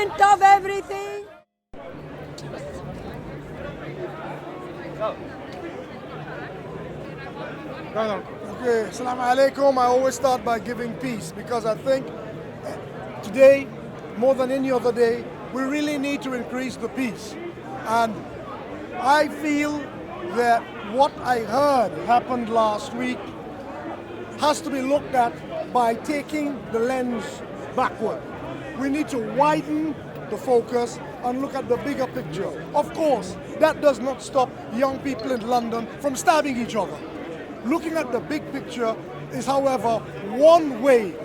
president of everything. Okay, Assalamu alaikum. I always start by giving peace because I think today, more than any other day, we really need to increase the peace. And I feel that what I heard happened last week has to be looked at by taking the lens backward. We need to widen the focus and look at the bigger picture. Of course, that does not stop young people in London from stabbing each other. Looking at the big picture is, however, one way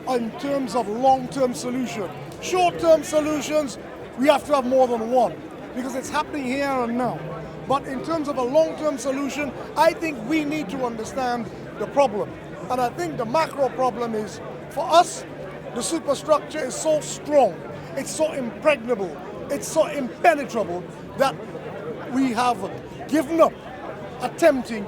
in terms of long-term solution. Short-term solutions, we have to have more than one because it's happening here and now. But in terms of a long-term solution, I think we need to understand the problem. And I think the macro problem is, for us, the superstructure is so strong, it's so impregnable, it's so impenetrable that we have given up attempting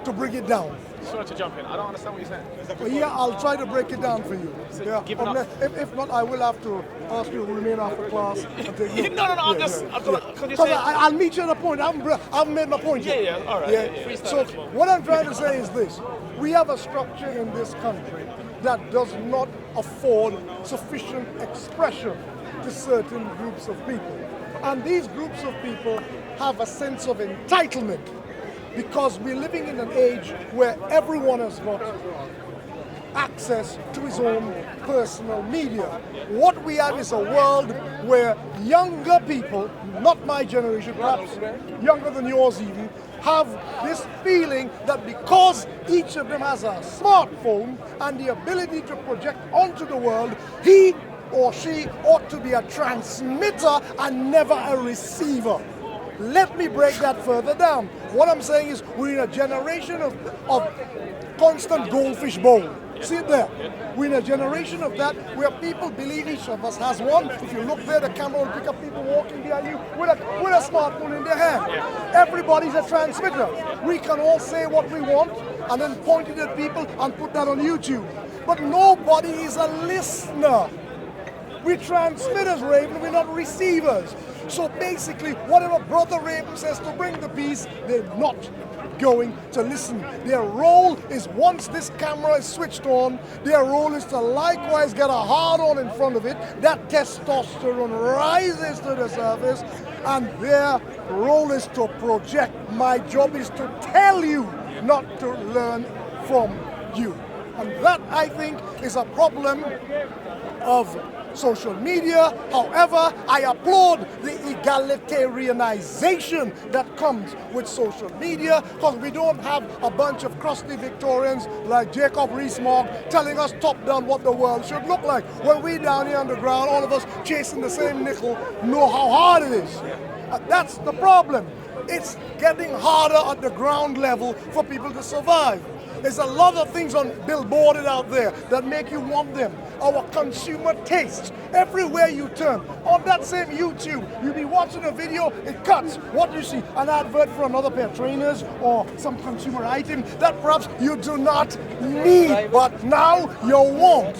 to bring it down. Sorry to jump in. I don't understand what you're saying. Well, yeah, I'll try to break it down for you. Yeah. If not, I will have to ask you to remain after class. And take No. I'll meet you at a point. I haven't made my point yet. Yeah, all right. Yeah. So what I'm trying to say is this. We have a structure in this country that does not afford sufficient expression to certain groups of people. And these groups of people have a sense of entitlement because we're living in an age where everyone has got access to his own personal media. What we have is a world where younger people, not my generation, perhaps younger than yours even, have this feeling that because each of them has a smartphone and the ability to project onto the world, he or she ought to be a transmitter and never a receiver. Let me break that further down. What I'm saying is we're in a generation of constant goldfish bowl. See it there? We're in a generation of that where people believe each of us has one. If you look there, the camera will pick up people walking behind you with a smartphone in their hand. Everybody's a transmitter. We can all say what we want and then point it at people and put that on YouTube. But nobody is a listener. We're transmitters, Raven, we're not receivers. So basically, whatever Brother Raven says to bring the peace, they're not going to listen. Their role is, once this camera is switched on, their role is to likewise get a hard-on in front of it. That testosterone rises to the surface, and their role is to project. My job is to tell you, not to learn from you. And that, I think, is a problem of social media. However, I applaud the egalitarianization that comes with social media, because we don't have a bunch of crusty Victorians like Jacob Rees-Mogg telling us top down what the world should look like. When we down here on the ground, all of us chasing the same nickel, know how hard it is. That's the problem. It's getting harder at the ground level for people to survive. There's a lot of things billboarded out there that make you want them. Our consumer tastes. Everywhere you turn. On that same YouTube, you'll be watching a video, it cuts. What do you see? An advert for another pair of trainers or some consumer item that perhaps you do not need, but now you want.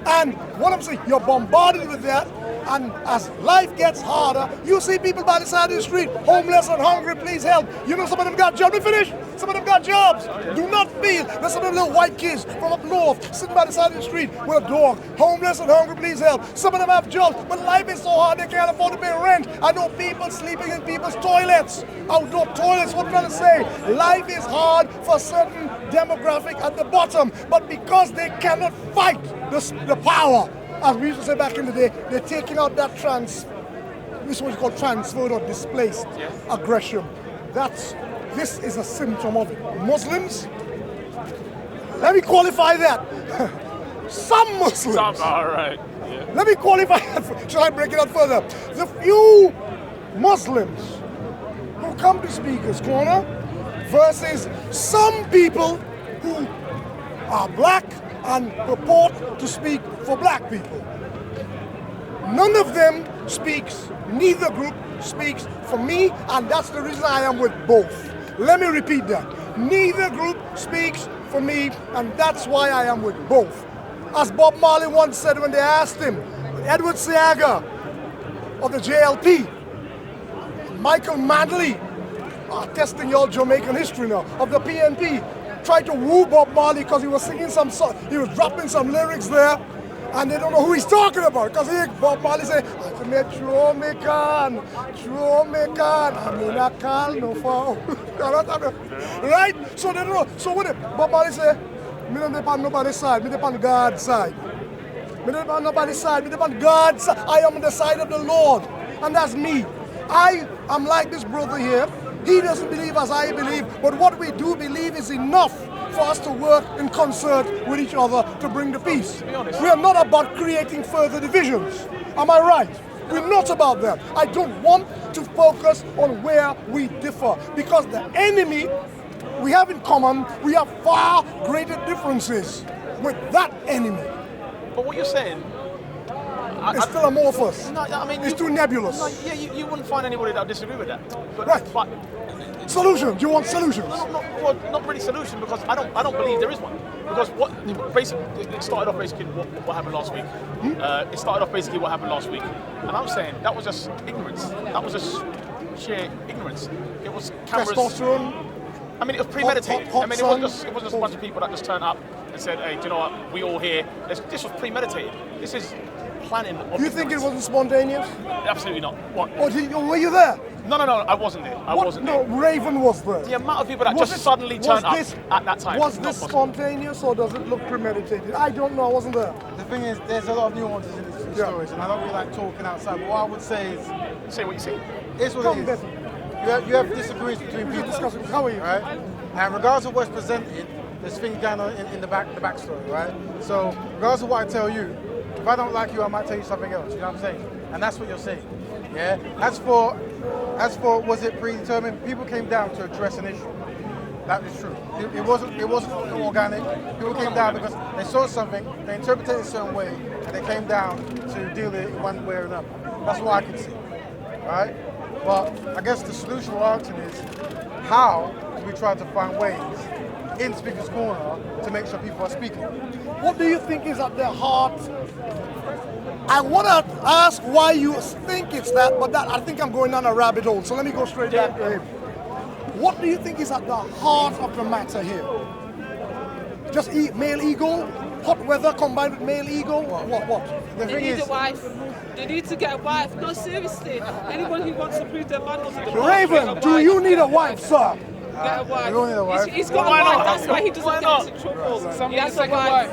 And what I'm saying, you're bombarded with that. And as life gets harder, you see people by the side of the street, homeless and hungry, please help. You know, some of them got jobs. Let me finish. Some of them got jobs. Do not feel that some of them little white kids from up north sitting by the side of the street with a dog, homeless and hungry, please help. Some of them have jobs, but life is so hard they can't afford to pay rent. I know people sleeping in people's toilets, outdoor toilets. What I'm trying to say, life is hard for a certain demographic at the bottom, but because they cannot fight the power, as we used to say back in the day, they're taking out that this is what you call transferred or displaced aggression. This is a symptom of it. Muslims, let me qualify that. Some Muslims. All right. Yeah. Let me qualify that. Shall I break it out further? The few Muslims who come to Speaker's Corner versus some people who are black and purport to speak for black people. None of them speaks, neither group speaks for me, and that's the reason I am with both. Let me repeat that. Neither group speaks for me, and that's why I am with both. As Bob Marley once said when they asked him, Edward Seaga of the JLP, Michael Manley, testing your Jamaican history now, of the PNP, tried to woo Bob Marley because he was singing some song, he was dropping some lyrics there, and they don't know who he's talking about, because Bob Marley said, true me can, I mean I can no fall. Right? So they don't know. So what if Bob Marley say, me don't depend on nobody's side, me depend on God's side. Me don't depend on nobody's side, me depend on God's side. I am on the side of the Lord, and that's me. I am like this brother here. He doesn't believe as I believe, but what we do believe is enough for us to work in concert with each other to bring the peace. We are not about creating further divisions. Am I right? We're not about that. I don't want to focus on where we differ, because the enemy we have in common, we have far greater differences with that enemy. But what you're saying, It's still amorphous. no, I mean, It's too nebulous. No, yeah, you wouldn't find anybody that would disagree with that. But, Right. But Solutions. You want solutions? not really solution, because I don't believe there is one. Because it started off basically what happened last week. It started off basically what happened last week, and I'm saying that was just ignorance. That was just sheer ignorance. It was cameras. Testosterone. I mean, it was premeditated. Hot I mean, it wasn't just a bunch of people that just turned up and said, "Hey, do you know what? We all here." This was premeditated. This is planning. Of You think it wasn't spontaneous? Absolutely not. What? Or were you there? No, I wasn't there. I wasn't No, there. Raven was there. The amount of people that Was just it- suddenly was turned up this- at that time. Was is this not possible. spontaneous or does it look premeditated? I don't know. I wasn't there. The thing is, there's a lot of nuances in these Yeah. stories, and I don't really like talking outside. But what I would say is, Say what you see. it's what Come, it is. Betty. You have disagreements between people. Discussing. How are you? Right? And regardless of what's presented, there's things going on in the backstory, right? So regardless of what I tell you, if I don't like you, I might tell you something else. You know what I'm saying? And that's what you're saying. Yeah. As for was it predetermined? People came down to address an issue. That is true. It wasn't organic. People came down because they saw something, they interpreted it a certain way, and they came down to deal with it one way or another. That's what I can see. Right? But I guess the solution we're asking is, how do we try to find ways in Speaker's Corner to make sure people are speaking? What do you think is at their heart? I want to ask why you think it's that, but I think I'm going down a rabbit hole. So let me go straight back to him. What do you think is at the heart of the matter here? Just male ego? Hot weather combined with male ego? What? The They thing need is, a wife. They need to get a wife. No, seriously. Anyone who wants to prove their manhood to the world, Raven, get a do wife. you need a wife, sir? Get a wife. you don't need a wife. He's got Why a wife. not? That's why he doesn't Why get not? into trouble. Some He need a has a second wife.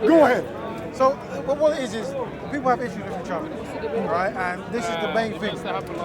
Go ahead. so what it is people have issues with each other, right? And this is the main thing.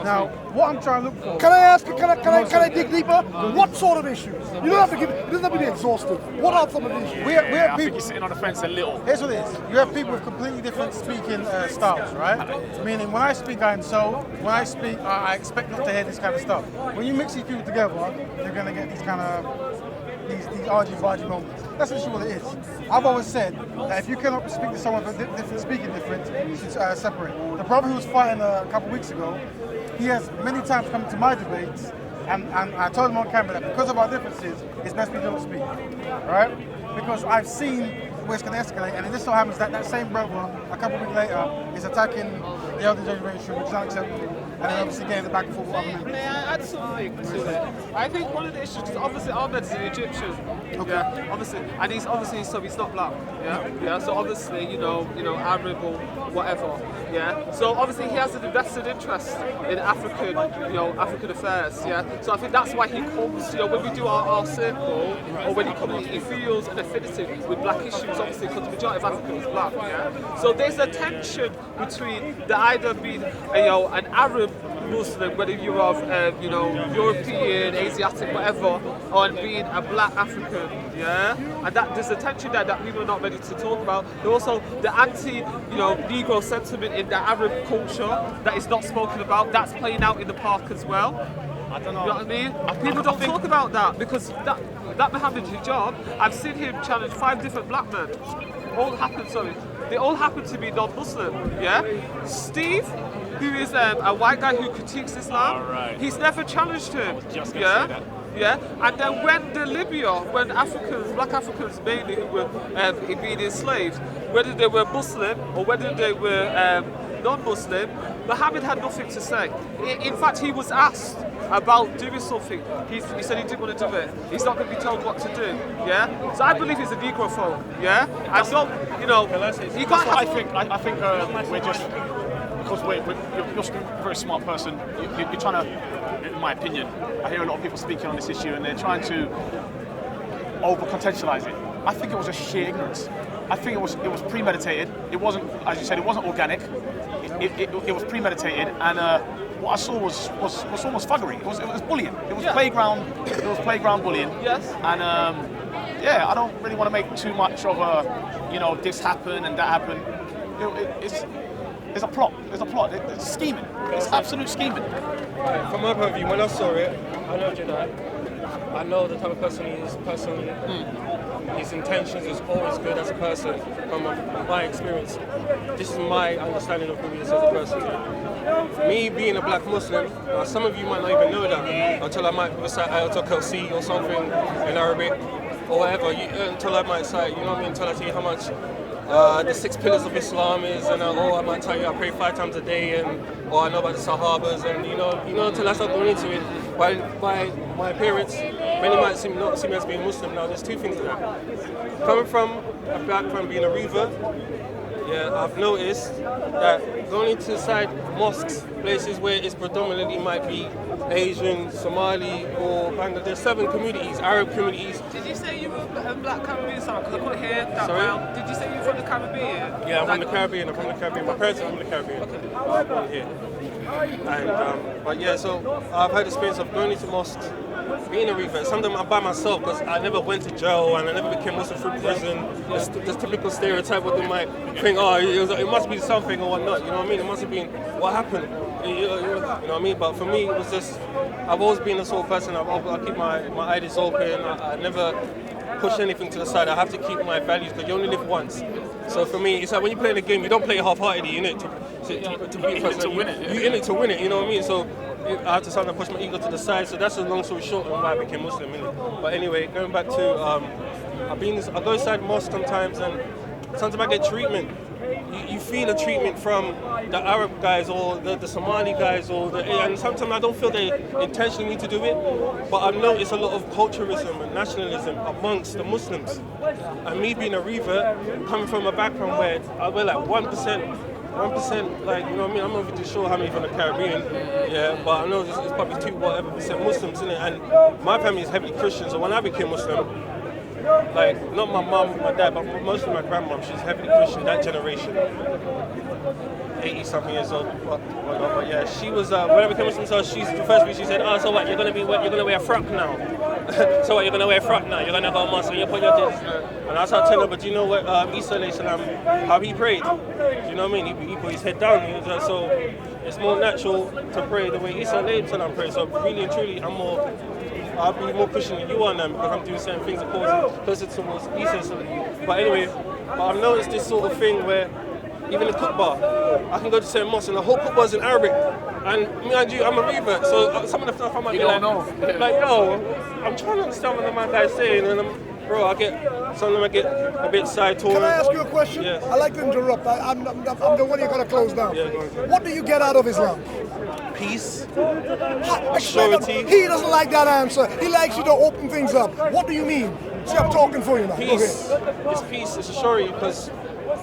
Now, what I'm trying to look for. Can I ask you, can I dig deeper? What sort of issues? You don't have to give, it doesn't have to be exhaustive. What are some of the issues? We have I think people. you're sitting on the fence a little. Here's what it is. You have people with completely different speaking styles, right? Meaning, when I speak, I am so. When I speak, I expect not to hear this kind of stuff. When you mix these people together, you're going to get these kind of these argy-bargy moments. That's literally what it is. I've always said that if you cannot speak to someone with different speaking different, you should separate. The brother who was fighting a couple of weeks ago, he has many times come to my debates, and I told him on camera that because of our differences, it's best we don't speak, right? Because I've seen where it's going to escalate, and it just so happens that that same brother, a couple of weeks later, is attacking the elder generation, which is unacceptable, and then obviously getting the back and forth with other members. May I add something to it? I think one of the issues is obviously Ahmed's an Egyptian. Yeah, obviously, and he's obviously so he's not black. Yeah. So obviously, you know, Arab or whatever. Yeah. So obviously he has an invested interest in African affairs. Yeah. So I think that's why he comes. When we do our circle, or when he comes, he feels an affinity with black issues. Obviously, because the majority of Africa is black. Yeah. So there's a tension between the either being an Arab Muslim, whether you're of European, Asiatic, whatever, or being a black African, yeah, and that there's a tension there that people are not ready to talk about. There's also the anti-Negro sentiment in the Arab culture that is not spoken about. That's playing out in the park as well. I don't know. You know what I mean? People don't talk about that because that Mohammed Hijab, I've seen him challenge 5 different black men. They all happen to be non-Muslim, yeah? Steve, who is a white guy who critiques Islam, All right. he's never challenged him, just gonna yeah? say that. yeah. And then when Africans, black Africans mainly who were being enslaved, whether they were Muslim or whether they were non-Muslim, Muhammad had nothing to say. In fact, he was asked about doing something. He said he didn't want to do it. He's not going to be told what to do. Yeah. So I believe he's a negrophobe. Yeah. And so, you know, you can't. I think we're just because you're a very smart person. You're trying to, in my opinion, I hear a lot of people speaking on this issue and they're trying to over-contextualize it. I think it was just sheer ignorance. I think it was premeditated. It wasn't, as you said, it wasn't organic. It was premeditated, and what I saw was almost thuggery. It was bullying. It was playground bullying. Yes. And yeah, I don't really want to make too much of this happened and that happened. It's a plot. It's scheming. It's absolute scheming. From my point of view, when I saw it, I know Jedi. I know the type of person he is personally. His intentions is always good as a person. From my experience, this is my understanding of who he is as a person. Me being a black Muslim, some of you might not even know that until I might recite Ayatul Kursi or something in Arabic or whatever. Until I might say, you know what I mean? Until I tell you how much the 6 pillars of Islam is, and I might tell you I pray 5 times a day, or I know about the Sahabas, and you know until I start going into it. By my appearance, many might not see me as being Muslim. Now, there's 2 things to that. Coming from a background being a Riza, yeah, I've noticed that going into side mosques, places where it's predominantly might be Asian, Somali, or Bangladesh. There's 7 communities, Arab communities. Did you say you were a black Caribbean? Sorry, because I couldn't hear that. Sorry? Well. Did you say you were from the Caribbean? Yeah, I'm from the Caribbean. My parents are from the Caribbean. Okay. I was born here. And but yeah, so I've had experience of going into mosques, being a Riza. Sometimes I'm by myself because I never went to jail and I never became Muslim through prison. This typical stereotype what they might think, it must be something or whatnot. You know what I mean? It must have been what happened. You know what I mean? But for me, it was just I've always been the sort of person. I keep my eyes open. I never push anything to the side. I have to keep my values because you only live once. So for me, it's like when you play the game, you don't play half-heartedly. You're in it to beat person. You're in it to win it. You know what I mean? So I had to sometimes push my ego to the side. So that's a long story short on why I became Muslim. Innit? But anyway, going back to I go inside mosque sometimes, and sometimes I get treatment. You feel a treatment from the Arab guys or the Somali guys, and sometimes I don't feel they intentionally need to do it, but I've noticed a lot of culturalism and nationalism amongst the Muslims. And me being a Riza, coming from a background where we're like 1%, like, you know what I mean? I'm not even too sure how many from the Caribbean, yeah, but I know it's probably 2% Muslims in it, and my family is heavily Christian, so when I became Muslim, like, not my mum, my dad, but mostly my grandmom, she's heavily Christian, that generation. 80-something years old, but yeah, she was, when I became Muslim, so she's the first week she said, so what, you're gonna wear a frock now? So what, you're gonna wear a frock now? You're gonna go mosque and you put your this. And I started telling her, but do you know what, Isa alayhi salam, how he prayed? Do you know what I mean? He put his head down, so it's more natural to pray the way Isa alayhi salam prayed. So really and truly, I'll be more Christian than you are now because I'm doing certain things that cause closer towards Isa. But anyway, I've noticed this sort of thing where even the khutbah, I can go to certain mosques and the whole khutbah is in Arabic. And mind you, I'm a revert, so some of the stuff I might be like, I'm trying to understand what the man guy's saying, and sometimes I get a bit side-torn. Can I ask you a question? Yes. I like to interrupt. I'm the one you're going to close down. Yeah, go on. What do you get out of Islam? Peace, Surety. He doesn't like that answer. He likes you to open things up. What do you mean? See, I'm talking for you now. peace. Okay. It's peace, it's a surety, because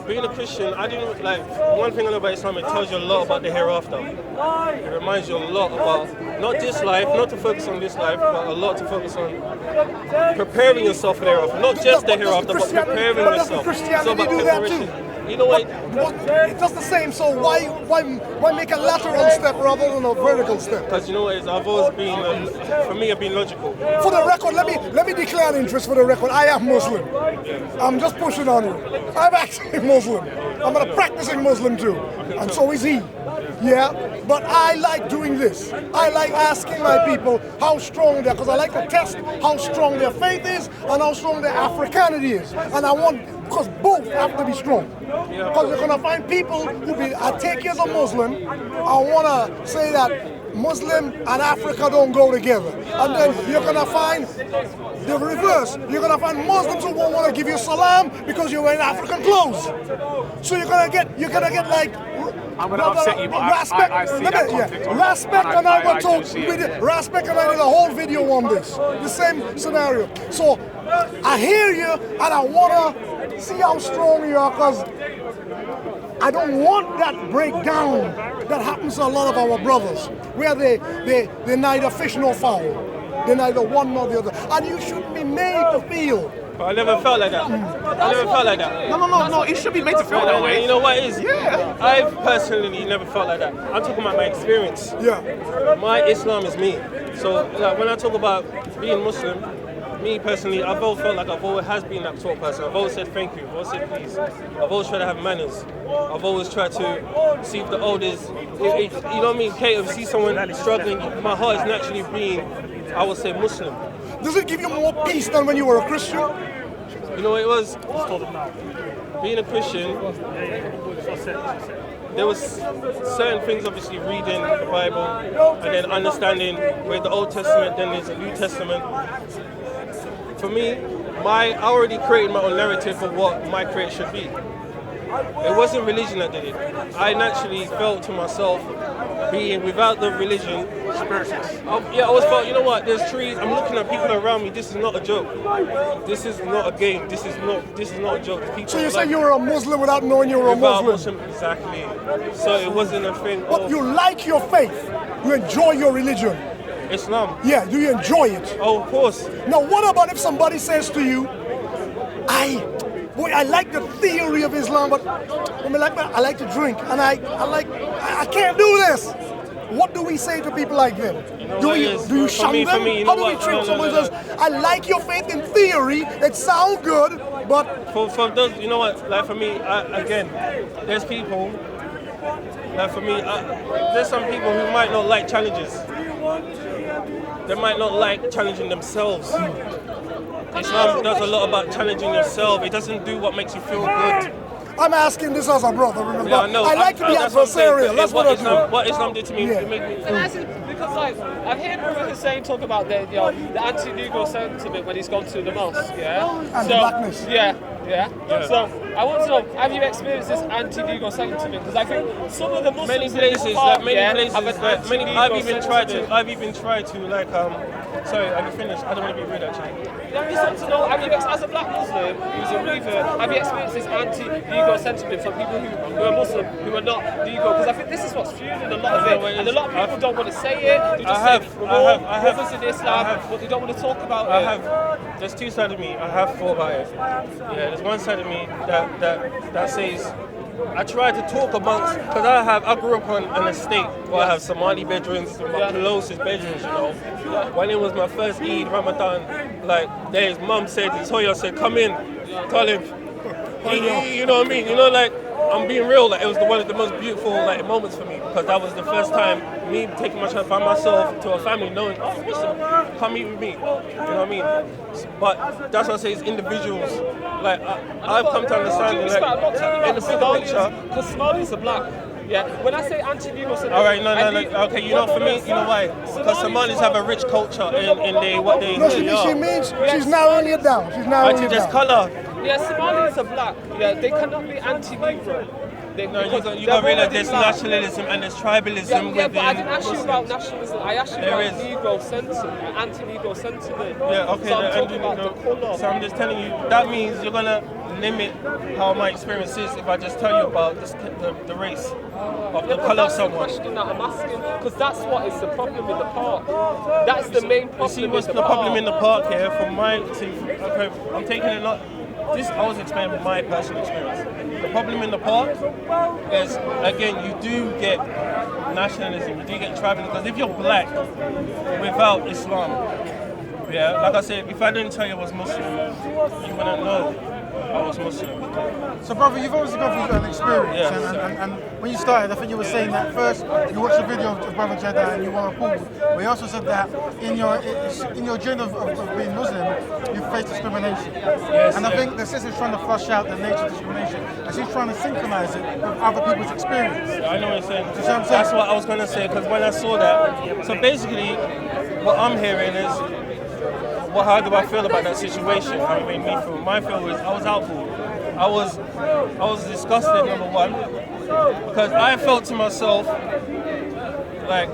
being a Christian, I didn't like one thing I know about Islam. It tells you a lot about the hereafter. It reminds you a lot about not this life, not to focus on this life, but a lot to focus on preparing yourself for the hereafter. Not just the hereafter, but preparing yourself. Christianity do that too? You know what? It does the same. So why make a lateral step rather than a vertical step? Because you know what it is, I've always been, for me, I've been logical. For the record, let me declare an interest for the record. I am Muslim. I'm just pushing on you. I'm actually Muslim. I'm a practicing Muslim too, and so is he. Yeah, but I like doing this. I like asking my people how strong they are, because I like to test how strong their faith is and how strong their Africanity is. And I want, because both have to be strong. Because you're going to find people who I take you as a Muslim, I want to say that Muslim and Africa don't go together. And then you're gonna find the reverse. You're gonna find Muslims who won't want to give you salam because you're wearing African clothes. So you're gonna get like I'm gonna upset you, but I see that conflict. Respect and I were told Respect and I did a whole video on this. The same scenario. So I hear you and I wanna see how strong you are, because I don't want that breakdown that happens to a lot of our brothers, where they neither fish nor fowl. They're neither one nor the other. And you shouldn't be made to feel. I never felt like that. I never felt like that. No. It should be made to feel that way. You know what it is? Yeah. I've personally never felt like that. I'm talking about my experience. Yeah. My Islam is me. So like, when I talk about being Muslim, me personally, I've always felt like I've always has been that sort of person. I've always said thank you. I've always said please. I've always tried to have manners. I've always tried to see if the oldest, you know what I mean? Okay, if you see someone struggling, my heart is naturally being, I would say, Muslim. Does it give you more peace than when you were a Christian? You know what it was? Being a Christian, there was certain things, obviously reading the Bible and then understanding with the Old Testament, then there's the New Testament. For me, I already created my own narrative of what my create should be. It wasn't religion that did it. I naturally felt to myself, being without the religion, I always felt, you know what, there's trees, I'm looking at people around me, this is not a joke. This is not a game, this is not a joke. People So you say you were a Muslim without knowing you were a Muslim? Exactly. So it wasn't a thing. But you like your faith, you enjoy your religion. Islam. Yeah, do you enjoy it? Oh, of course. Now what about if somebody says to you, I like the theory of Islam, but I like to drink, and I can't do this. What do we say to people like them? Do you shun them? How do we treat someone who says, I like your faith in theory, it sounds good, but... For those, you know what, like for me, again, there's people, like for me, there's some people who might not like challenges. They might not like challenging themselves. Islam does a lot about challenging yourself. It doesn't do what makes you feel good. I'm asking this as a brother, remember? Yeah, I know. I like to be adversarial. That's what I do. What Islam did to me, it made me feel... Because like I've heard Brother Hussein talk about the anti-Negro sentiment when he's gone to the mosque, And the blackness. Yeah. So I want to know, have you experienced this anti-Negro sentiment? Because I think some of the Muslims many places, I've even tried to like sorry, I can finish. I don't want to be rude actually. I just want to know, as a black Muslim who's a revert, have you experienced this anti-Negro sentiment from people who are Muslim, who are not Negro? Because I think this is what's fueling a lot of it. And a lot of people don't want to say it. They just say, brothers in Islam, but they don't want to talk about it. There's two sides of me. I have thought about it. Yeah, there's one side of me that says, I try to talk amongst, because I grew up on an estate where I have Somali bedrooms, my closest bedrooms, you know. When it was my first Eid, Ramadan, like, his mum said, Toya said, come in, tell him. You know what I mean? You know, like, I'm being real, like, it was one of the most beautiful like moments for me, because that was the first time me taking my chance by myself to a family knowing, oh, listen, come eat with me. You know what I mean? But that's what I say, it's individuals. Like, I've come to understand that in the bigger picture. Because Somalis are black. Yeah, when I say anti-Negro sentiment... All right, no. Okay, you know, for me, you know why? Because Somalis have a rich culture in what they No, she means she's narrowing it down. She's narrowing it down. Colour. Yeah, Somalis are black. Yeah, they cannot be anti-Negro. You got to realize there's nationalism and there's tribalism within. But I didn't ask you about nationalism. I asked you about Negro sentiment, anti-Negro sentiment. Yeah, okay. So I'm talking about the colour. So I'm just telling you, that means you're gonna limit how my experience is if I just tell you about the race of the colour of someone. That's the question that I'm asking, because that's what is the problem in the park. That's the main problem. You see, what's the problem in the park here? From my, okay, I'm taking it not. I was explaining my personal experience. The problem in the park is, again, you do get nationalism, you do get tribalism, because if you're black without Islam, yeah, like I said, if I didn't tell you I was Muslim, you wouldn't know I most Muslim. So, brother, you've obviously gone through an experience, Yeah. and when you started, I think you were saying that first you watched a video of Brother Jedi and you were appalled. But you also said that in your journey of being Muslim, you faced discrimination. Yes, and I think the sister's trying to flush out the nature of discrimination, and she's trying to synchronize it with other people's experience. I know what you're saying. You see what I'm saying? That's what I was going to say, because when I saw that, so basically, what I'm hearing is, how do I feel about that situation? How it made me feel. My feel was I was outpulled. I was disgusted, number one, because I felt to myself like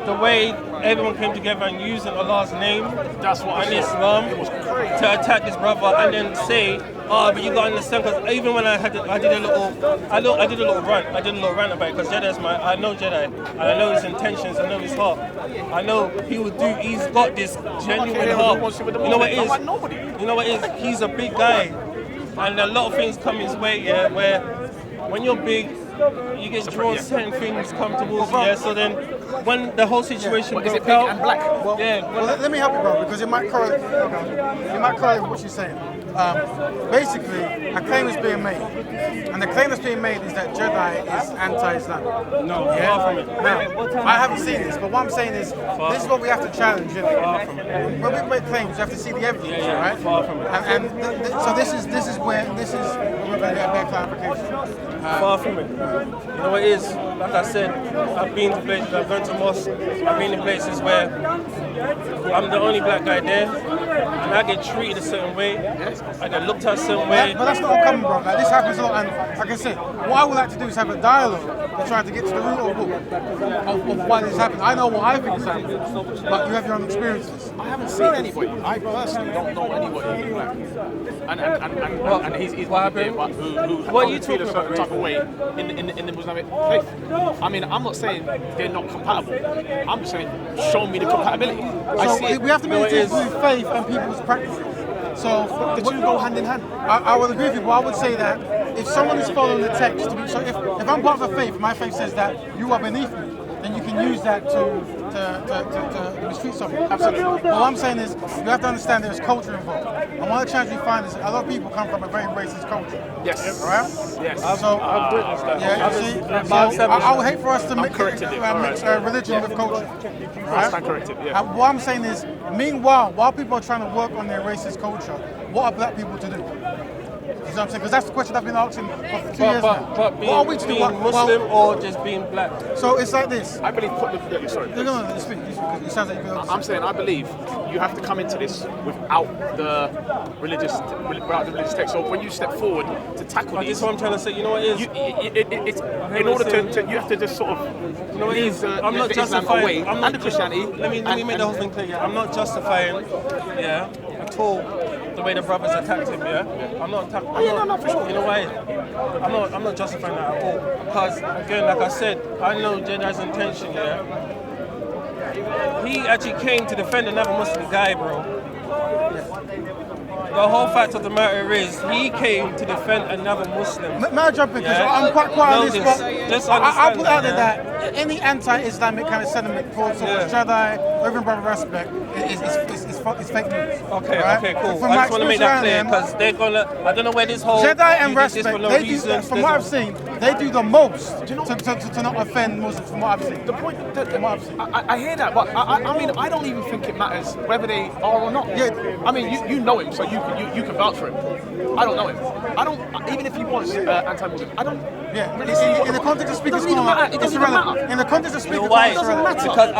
the way everyone came together and using Allah's name and Islam to attack this brother and then say, oh, but you gotta understand, because even when I did a little rant about it, because I know Jedi, and I know his intentions, I know his heart, I know he's got this genuine heart. You know what it is? You know what it is? He's a big guy, and a lot of things come his way, yeah, where when you're big, you get drawn, certain things come towards you, yeah, so then when the whole situation Is it broke big out, and black? Well, let me help you, bro, because it might correlate with what she's saying. Basically, a claim is being made, and the claim that's being made is that Jedi is anti-Islam. No, far from it. Now, I haven't seen this, but what I'm saying is, this is what we have to challenge. Far from it. When we make claims, you have to see the evidence, right? Far from it. So this is where we're going to get a better clarification. Far from it. You know what it is? Like I said, I've been to places, I've gone to mosques, I've been in places where I'm the only black guy there, and I get treated a certain way, I get looked at a certain way. But that's not uncommon, bro. Like, this happens a lot, and like I said, what I would like to do is have a dialogue to try to get to the root of why this happened. I know what I think is happening, but you have your own experiences. I haven't seen anybody. I personally don't know anybody who's black. And he's What happened? who What are you feel a talking certain about, type of way in the Muslim faith. I mean, I'm not saying they're not compatible. I'm just saying, show me the compatibility. I see So it. we have to You know make what it it with faith and people's practices. So The two go hand in hand. I would agree with you, but I would say that if someone is following the text, so if I'm part of a faith, my faith says that you are beneath me, then you can use that to mistreat someone. Absolutely. But what I'm saying is, you have to understand there's culture involved. And one of the challenges we find is a lot of people come from a very racist culture. Yes. All right? Yes. So, I've witnessed that. yeah, you see, so I would hate for us to mix religion with culture. Right? Stand corrected, yeah. And what I'm saying is, meanwhile, while people are trying to work on their racist culture, what are black people to do? You know what I'm saying? Because that's the question I've been asking for 2 years now. But What are we to do? being Muslim or just being black? So it's like this. I believe. Sorry. No, speak. Because it sounds like you're I'm saying I believe you have to come into this without the religious text. So when you step forward to tackle This these, is what I'm trying to say. You know what it is? it's in order to you have to just sort of You know what it is? I'm not the Islam justifying. away I'm not and the Christianity. Let me make the whole thing clear. Yeah. I'm not justifying, yeah, at all the way the brothers attacked him. Yeah, I'm not attacking. no, for sure. You know why? I'm not justifying that at all. Because again, like I said, I know Jedi's intention. Yeah, he actually came to defend another Muslim guy, bro. The whole fact of the matter is, he came to defend another Muslim. May I jump in? Because Yeah. I'm quite on Know this, this. but Just I'll understand put out there that, that any anti-Islamic kind of sentiment towards Jedi, or even brother respect, is fake news. Okay, right? okay, cool. From I my just want to make that clear experience, because they're gonna. I don't know where this whole Jedi and you did this respect, for no they do, reason. from what I've seen, they do the most to not offend Muslims, from what I've seen. The point, I hear that, but I mean, I don't even think it matters whether they are or not. Yeah. I mean, you know him, so you can vouch for him. I don't know him. I don't. Even if he was anti-Muslim, I don't. Yeah, really see in the context of speaking doesn't even Islam, matter. It it's doesn't even irrelevant. matter. In the context of You speaking know why? Islam, it's irrelevant. Because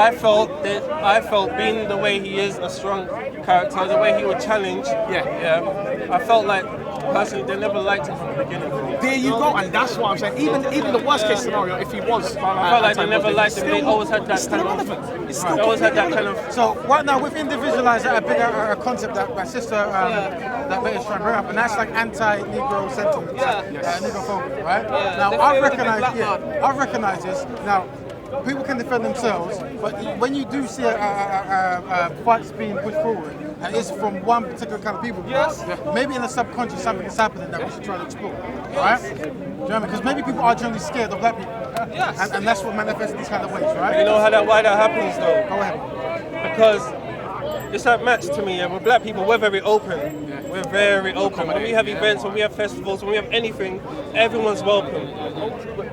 I felt being the way he is, a strong character, the way he would challenge. Yeah. I felt like personally they never liked him from the beginning. There you go, and that's what I'm saying. Even the worst case scenario, if he was, I felt like they never anti-Muslim, liked him. They still- always had that it's still kind of. relevant. It's They still always had that kind of. So right now we've individualized a bigger concept that my sister that Betty's trying to bring up, and that's like anti-Negro sentiments, Negrophobia, right? Now they I've feel like a recognized, black I've recognized this. Now people can defend themselves, but when you do see a fights being pushed forward, and it's from one particular kind of people, maybe in the subconscious something is happening that we should try to explore, right? Do you know what I mean? Because maybe people are generally scared of black people, and that's what manifests in these kind of ways, right? You know why that happens though? Go ahead. Because it's like Max to me, yeah, with black people, we're very open. We're very open. When we have events, when we have festivals, when we have anything, everyone's welcome.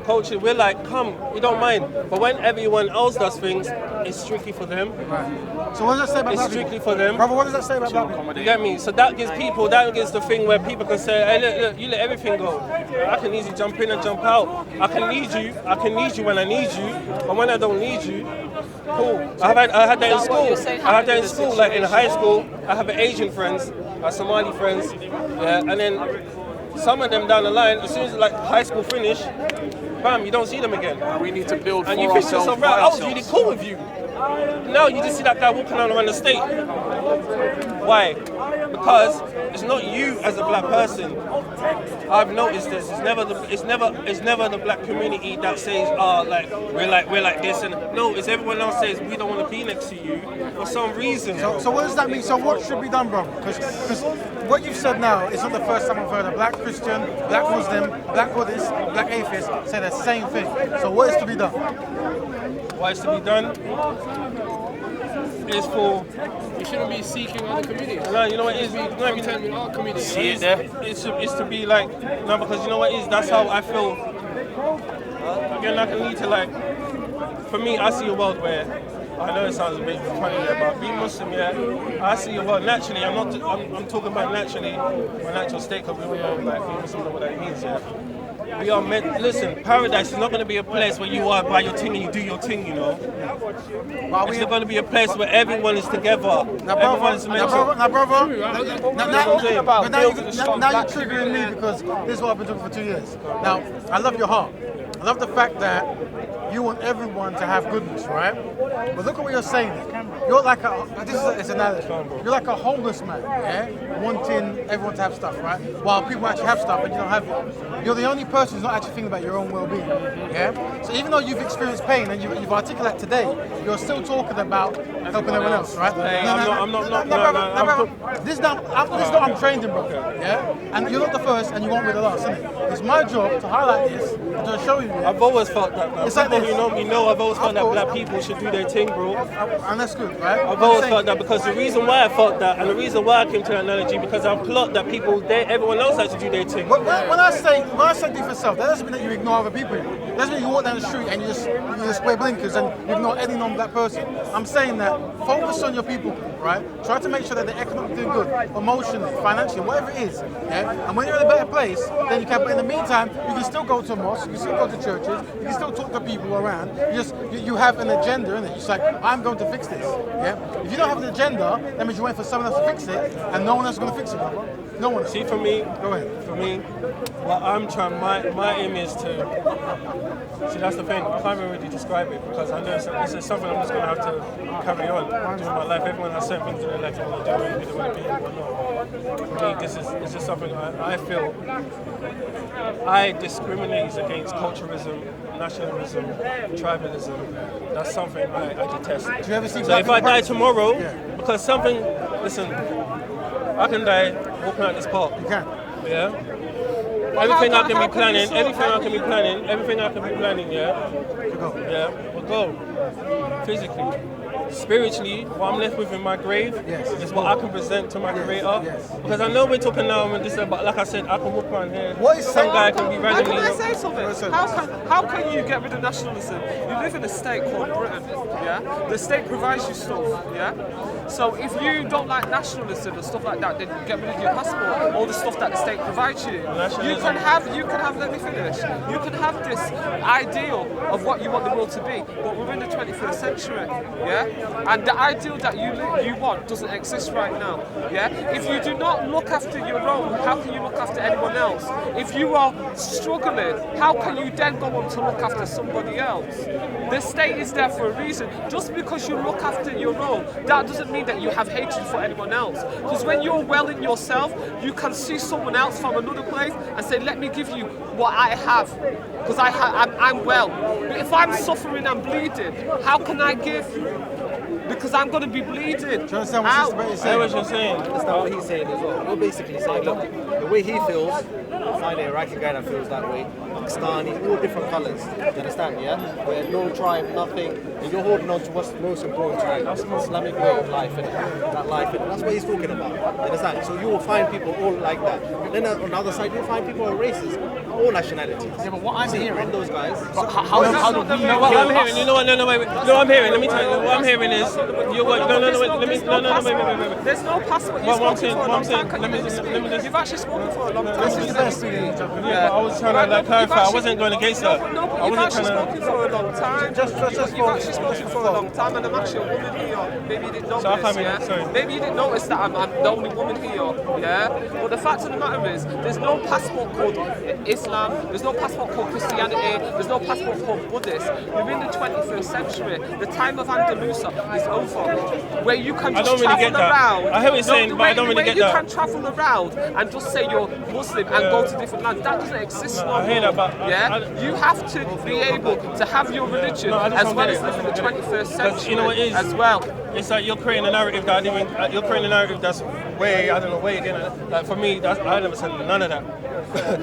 Culture, we're like, come, we don't mind. But when everyone else does things, it's strictly for them. So what does that say about It's black strictly people? for them. Brother, what does that say about black people? You get me? So that gives the thing where people can say, hey, look, you let everything go. I can easily jump in and jump out. I can need you when I need you, but when I don't need you, cool. I had that in school. I had that in school, like in high school, I have Asian friends, Somali friends, yeah, and then some of them down the line, as soon as like high school finish, bam, you don't see them again. We need to build And for you think to ourselves. yourself, by right, I was ourselves. really cool with you. Now you just see that guy walking around the state. Why? Because it's not you as a black person. I've noticed this. It's never the black community that says, we're like this, and no, it's everyone else says we don't want to be next to you for some reason. So what does that mean? So what should be done, bro? Because what you've said now is not the first time I've heard a black Christian, black Muslim, black Buddhist, black atheist say the same thing. So what is to be done? What is to be done is for. We shouldn't be seeking other communities. No, you know what it is? Be content with our community. See it there. It's to be like, no, because you know what it is? That's how I feel. Again, like I need to like, for me, I see a world where, I know it sounds a bit funny there, but being Muslim, yeah, I see a world naturally. I'm talking about naturally, my natural state, because we all know like being Muslim, know what that means, yeah. We are meant, listen, paradise is not going to be a place where you are by your thing and you do your thing, you know. It's going to be a place where everyone is together. Everyone is meant to. Now, brother, now you're black triggering me because this is what I've been doing for 2 years. Now, I love your heart. I love the fact that you want everyone to have goodness, right? But look at what you're saying. You're like it's an analogy. You're like a homeless man, yeah? Wanting everyone to have stuff, right? While people actually have stuff and you don't have it. You're the only person who's not actually thinking about your own well-being, yeah? So even though you've experienced pain and you've articulated today, you're still talking about helping everyone else, right? I'm not. This is not I'm trained in, bro. Yeah? And you're not the first and you won't be the last, isn't it? It's my job to highlight this and to show you. Yeah? I've always felt that, man. It's like People this. who know me know I've always felt that black people should do their thing, bro. And that's good, right? I've always felt that because the reason why I felt that and the reason why I came to that analogy because I've clocked that everyone else has to do their thing. When I say do for self, that doesn't mean that you ignore other people. That doesn't mean you walk down the street and you just wear blinkers and you ignore any non-black person. I'm saying that focus on your people, right? Try to make sure that they're economically good, emotionally, financially, whatever it is. Yeah? And when you're in a better place, then you can. But in the meantime, you can still go to a mosque, you can still go to churches, you can still talk to people around. You have an agenda, innit? It's like, I'm going to fix this. Yeah? If you don't have an agenda, that means you're waiting for someone else to fix it, and no one else is going to fix it, brother. No one else. See, for me, Go ahead. For me, what I'm trying, my aim is to. See, that's the thing. I can't really describe it because I know it's something I'm just going to have to carry on doing my life. Everyone has certain things in their life they want to do, and they want to be and whatnot. For me, it's just something I feel. I discriminate against culturalism, nationalism, tribalism. That's something I detest. Do you ever see So black if I people die practice? tomorrow, Yeah. because something, listen, I can die walking out this park. You can. Yeah. Everything I can be planning, yeah. You go. Yeah, will go. Physically. Spiritually, what I'm left with in my grave is what I can present to my creator. yes. Because I know we're talking now and this, but like I said, I can walk around here. What is some guy can be Can randomly. I say something? Listen. How can you get rid of nationalism? You live in a state called Britain, yeah? The state provides you stuff, yeah? So if you don't like nationalism and stuff like that, then you get rid of your passport, all the stuff that the state provides you. You can have, let me finish. You can have this ideal of what you want the world to be, but we're in the 21st century, yeah? And the ideal that you want doesn't exist right now, yeah? If you do not look after your own, how can you look after anyone else? If you are struggling, how can you then go on to look after somebody else? The state is there for a reason. Just because you look after your own, that doesn't mean that you have hatred for anyone else. Because when you're well in yourself, you can see someone else from another place and say, let me give you what I have. Because I'm well. But if I'm suffering and bleeding, how can I give? because I'm going to be bleeding. Do you understand what out. Sister Betty's I know saying? what you're saying. Understand what he's saying as well. You're basically saying, look, the way he feels, find an Iraqi guy that feels that way, Pakistani, all different colours. Do you understand, yeah? Where no tribe, nothing, and you're holding on to what's most important to you. That's the Islamic way of life, innit? That life, innit? That's what he's talking about. You understand? So you will find people all like that. Then on the other side, you'll find people of races, all nationalities. Yeah, but what I'm hearing, from those guys. but how do we know What I'm hearing, you know what? No, wait. No, I'm hearing. Let me tell you. What I'm hearing is, you're what? No, wait. Let me. No, wait. There's no passport. What I'm You've saying. spoken for a What long I'm saying. time. Let me just. You've actually spoken for a long time. This is the best thing. Yeah, but I was trying to clarify. I wasn't going against her. No, but I you've wasn't actually trying to. spoken for a long time. Just You've actually spoken for a long time, and I'm actually a woman here. Maybe you didn't notice, So I can't yeah? sorry. Maybe you didn't notice that I'm the only woman here, yeah? But the fact of the matter is, there's no passport called Islam, there's no passport called Christianity, there's no passport called Buddhist. We're in the 21st century. The time of Andalusia is over, where you can I just don't really travel get that. around. I hear what you're saying, but I don't really get You that. can travel around and just say you're Muslim and go to different lands. That doesn't exist no I hear more, that, but yeah? You have to be able to have your religion I just as don't well get as it. live in the 21st century You know what it is? as well. It's like you're creating a narrative that I didn't even, you're creating a narrative that's way, I don't know, way again. Like for me, I never said none of that.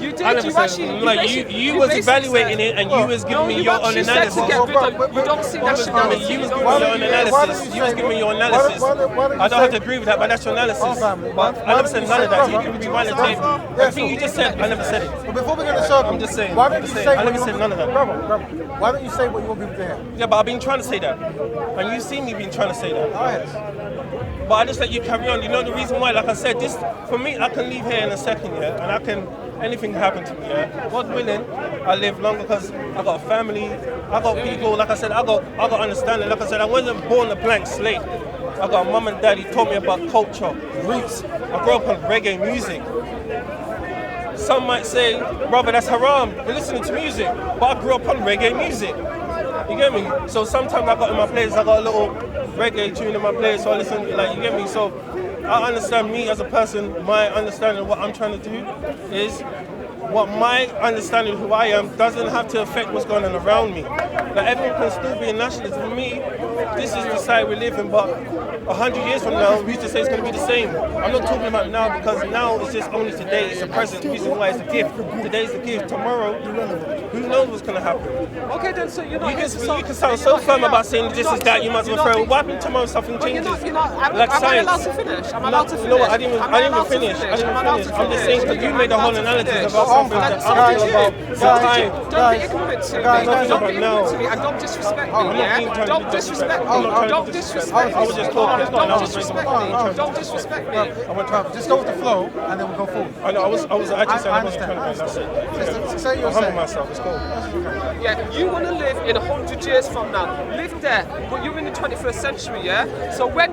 You did. I never You said, actually. like you was evaluating it and you was giving me your own You analysis. don't see nationality. You was giving me Why your don't own you- analysis. You was giving me your analysis. why don't you I don't have to say- agree with that, but that's your analysis. family. But Why I never don't said you none say- of that. You brother, can rewind the tape. Yeah, Everything you just said, I never said it. But before we go to circle, I'm just saying, Why I'm don't just you saying. say I what never you said want- none of that. Brother, why don't you say what you want people to hear? Yeah, but I've been trying to say that. And you see me been trying to say that. Go ahead. But I just let you carry on. You know the reason why? Like I said, this for me, I can leave here in a second, yeah, and I can anything can happen to me, yeah. God willing, I live longer because I got a family, I got people. Like I said, I got understanding. Like I said, I wasn't born a blank slate. I got a mum and dad who taught me about culture, roots. I grew up on reggae music. Some might say, brother, that's haram. You're listening to music, but I grew up on reggae music. You get me? So sometimes I got in my playlist, I got a little reggae tune in my playlist, so I listen, like, you get me? So I understand me as a person, my understanding of what I'm trying to do is what my understanding of who I am doesn't have to affect what's going on around me. Like everyone can still be a nationalist. For me, this is the side we live in, but 100 years from now, we used to say it's going to be the same. I'm not talking about now because now it's just only today, it's a present. The reason why it's a gift. Today's the gift. Tomorrow, who knows what's going to happen? Okay, then so you're not. You can sound so firm about saying this is that, you might as well throw. What happened tomorrow, something changes. You're not. Like Am I science. allowed to finish? I'm allowed to finish. You know what? I didn't even finish. I'm just saying because you made a whole analysis about something that I feel about your time. Don't be ignorant to me. Don't be ignorant to me, and don't disrespect me. I'm not Yeah. being trying to Don't be disrespect me. disrespectful. Don't disrespect me. I was just talking. Don't disrespect me. Don't disrespect me. Just go with the flow, and then we'll go forward. I know. I was actually saying I I wasn't trying to be. That's it. Just say you're I'm humble saying. myself. It's cool. Yeah, you want to live in 100 years from now. Live there, but you're in the 21st century, yeah? So when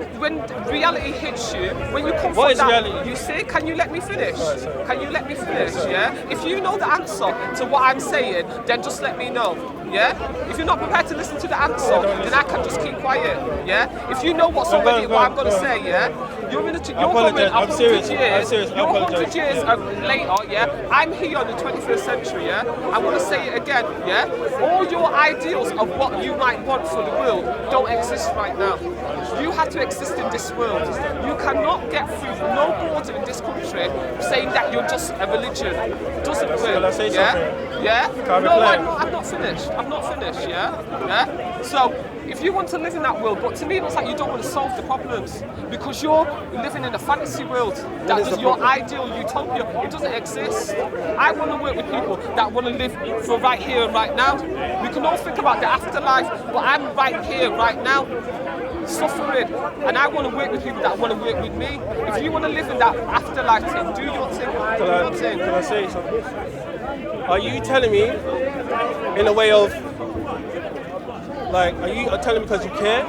reality hits you, when you come What from is that, reality? you say, can you let me finish? Can you let me finish, yeah? If you know the answer to what I'm saying, then just let me know, yeah? If you're not prepared to listen to the answer, then I can just keep quiet, yeah? If you know what I'm going to say, yeah? You're in the, you're going apologize. I'm 100 serious. years, I'm serious. I you're 100 apologize. years later, yeah? I'm here in the 21st century, yeah? I want to say it again, yeah? All your ideals of what you might want for the world don't exist right now. You have to exist in this world. You cannot get through no border in this country saying that you're just a religion. Doesn't work. Can I say yeah? something? Yeah? Can I No, reply? I'm not finished. I'm not finished, yeah? Yeah? So, if you want to live in that world, but to me it looks like you don't want to solve the problems because you're living in a fantasy world. That is your ideal utopia. It doesn't exist. I want to work with people that want to live for right here and right now. We can all think about the afterlife, but I'm right here, right now, suffering. And I want to work with people that want to work with me. If you want to live in that afterlife thing, do your thing. Do your thing. Can I say something? Are you telling me in a way of like, are you telling me because you care?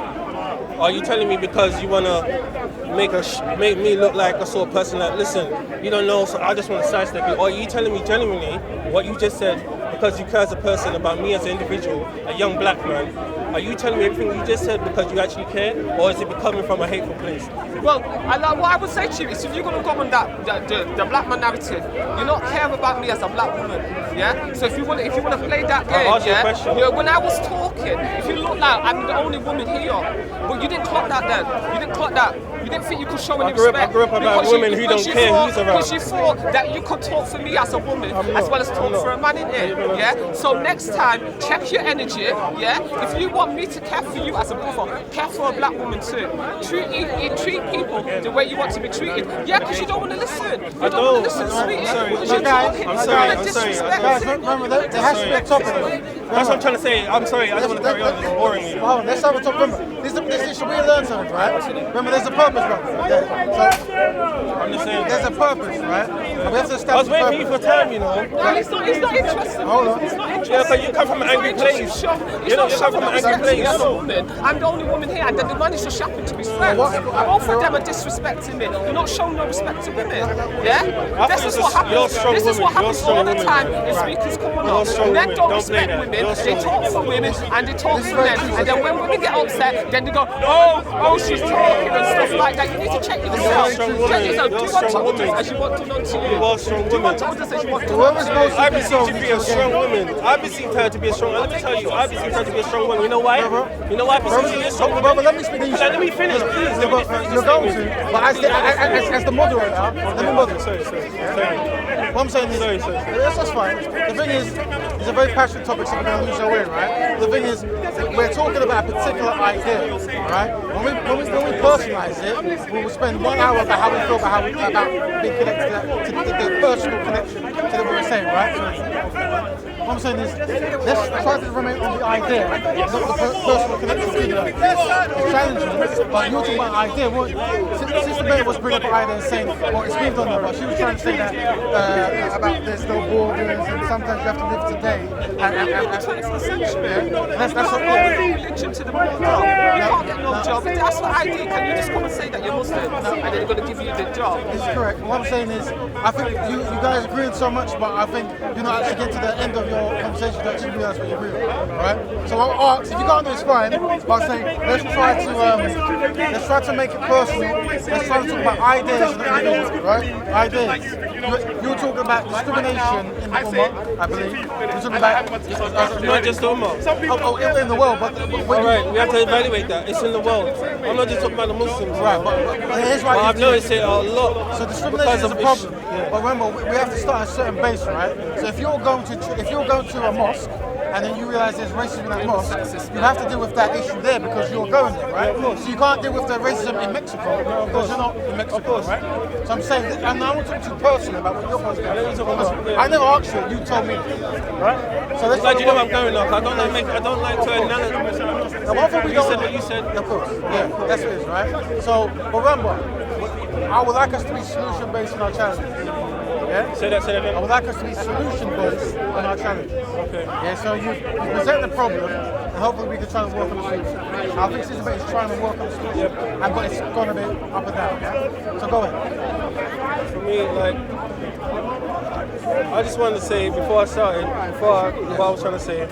Or are you telling me because you want to make me look like a sort of person that, listen, you don't know, so I just want to sidestep you? Or are you telling me genuinely what you just said because you care as a person about me as an individual, a young black man, are you telling me everything you just said because you actually care, or is it coming from a hateful place? Well, what I would say to you is if you're going to go on the black man narrative, you're not care about me as a black woman, yeah? So if you want to play that game, ask you a yeah? question. You know, when I was talking, if you look like I'm the only woman here, but you didn't clock that then. You didn't clock that. You didn't think you could show any respect. I grew up about women who don't care who's around. Because you thought that you could talk for me as a woman as well as talk for a man in it, yeah? So next time, check your energy, yeah? If you want me to care for you as a brother, care for a black woman too. Treat people the way you want to be treated. Yeah, because you don't want to listen. You don't want to listen, sweetie. I'm sorry. Guys, remember, there has to be a topic. That's what I'm trying to say. I'm sorry, I don't want to carry on. It's boring me. Hold on, let's have a topic. Remember, this should we learn something, right? Remember, there's a purpose, bro. I'm just saying. There's a purpose, right? And we have to I was establish waiting for you for time, you know. No, it's not interested. Hold on. It's not interested. Yeah, but you come from an angry place. You come from an angry place. I'm the only woman here, and then the man is just shopping to his friends. Both of them are disrespecting me. You're not showing no respect to women. Yeah? This is what happens. This is what happens all the time in Speaker's Corner. Men don't respect women. They talk for women and they talk for men. And then when women get upset, then they go, oh, she's talking and stuff like that. You need to check yourself. Check yourself. Do unto others as you want to done to you. Do unto others as you want to done to you. I perceive to be a strong woman. I perceive her to be a strong woman. Let me tell you, I perceive her to be a strong woman. You know why? You know why I perceive her to be a strong woman? But let me speak to you. Let me finish, please. You're going to, but as the moderator, let me moderate. Sorry. What I'm saying is, that's fine. The thing is, it's a very passionate topic, so we're going to lose our way, right? The thing is, we're talking about a particular idea, right? When we personalise it, we will spend 1 hour about how we feel about being connected to the personal connection to what we're saying, right? What I'm saying is, let's try to remain on the idea, not the personal connection to the challenging. But you're talking about idea. Sister Mary was bringing up an idea and saying, well, it's moved on there, but she was trying to say that about there's no borders and sometimes you have to live today. The 21st century. That's what religion to the world. You can't get no job. If that's the idea, can you just come and say that you're Muslim and then they're going to give you the job? It's correct. What I'm saying is, I think you guys agreeing so much, but I think you're not actually getting to the end of your conversation to actually realise what you agree with, right? So I'll ask, if you can't do it, it's fine, but I'm saying, let's try to make it personal. Let's try to talk about ideas and individuals, right? Ideas. You were talking about discrimination in the Ummah, I believe. You're talking about Not just the Ummah. in the world, but Alright, we have to evaluate that. It's in the world. I'm not just talking about the Muslims. right, but here's why I've noticed it a lot. So discrimination is a problem. But remember, we have to start at a certain base, right? So if you're going to a mosque and then you realise there's racism in that mosque, you have to deal with that issue there because you're going there, right? So you can't deal with the racism in Mexico because you're not in Mexico, right? So I'm saying, and I want to talk to you personally about what you're personally. I never asked you, you told me, right? So let's Glad you know I'm going now. I don't like to analyze. Now, one thing we You don't said what you said. Of course, yeah, that's what it is, right? So, but remember, I would like us to be solution based in our challenges. Yeah? Say that I again. would like us to be solution based on our challenges. Okay. Yeah, so you present the problem and hopefully we can try to work on the solution. I think Sister Mary is trying to work on the solution, but it's going to be up and down, yeah? So go ahead. For me, I just wanted to say before I started, what I was trying to say,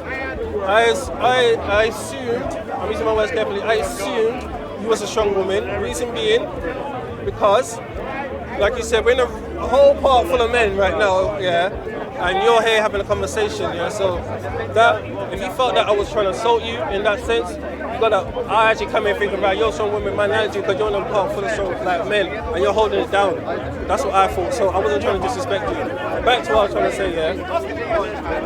I assumed, I'm using my words carefully, I assumed you was a strong woman. Reason being, because, like you said, we're in a whole park full of men right now, yeah, and you're here having a conversation, yeah, so that, if you felt that I was trying to assault you in that sense, you gotta, I actually come here thinking about you're a strong woman, man, because you're in a park full of strong men, and you're holding it down. That's what I thought, so I wasn't trying to disrespect you. Back to what I was trying to say, yeah,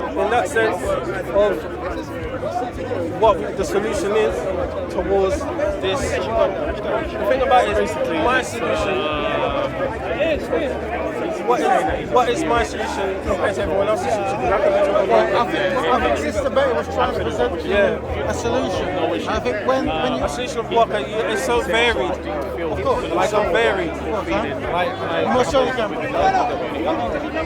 in that sense of what the solution is towards this. The thing about it is, my solution. What is my solution compared to everyone else's solution? I think Sister Betty was trying to present a solution. And I think when you... A solution of what? It's so varied. Of course. Like so varied. You must show the camera.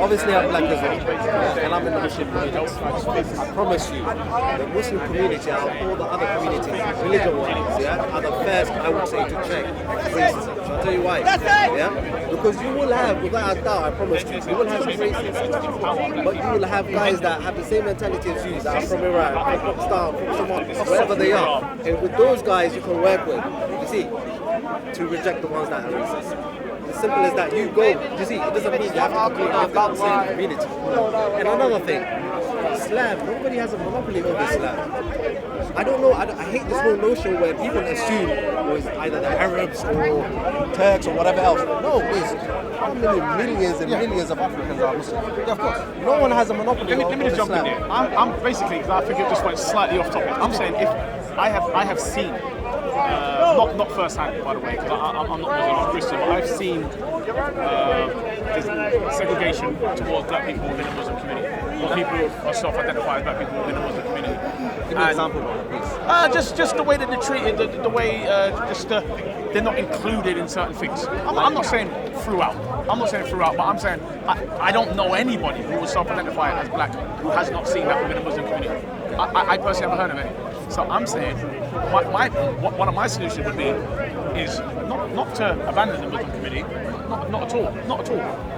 Obviously, I'm black as well, and I'm in the Muslim community. I promise you, the Muslim community, out of all the other communities, religion-wise, are the first, I would say, to check racism. tell you why. Yeah? Because you will have, without a doubt, I promise you will have some racists, but you will have guys that have the same mentality as you, that are from Iran, from Pakistan, from someone, wherever they are. And with those guys you can work with, you see, to reject the ones that are racist. As simple as that. You go, you see, it doesn't mean you have to completely live in the same community. And another thing, Islam, nobody has a monopoly over Islam. I don't know, I hate this whole notion where people assume it's either the Arabs or Turks or whatever else. No, it's how many millions and millions of Africans are Muslim. Yeah, of course. No one has a monopoly Let me just jump in there. I'm basically, because I think it just went slightly off topic. I'm saying if I have seen, not firsthand by the way, because I'm not Muslim, I'm Christian, but I've seen this segregation towards black people within the Muslim community, or people who are self-identify as black people within the Muslim community. Give me an example, please. Just the way that they're treated, the way they're not included in certain things. I'm not saying throughout. But I'm saying I don't know anybody who will self-identify as black who has not seen that within the Muslim community. I personally haven't heard of any. So I'm saying one of my solutions would be is not to abandon the Muslim community, not at all. I'm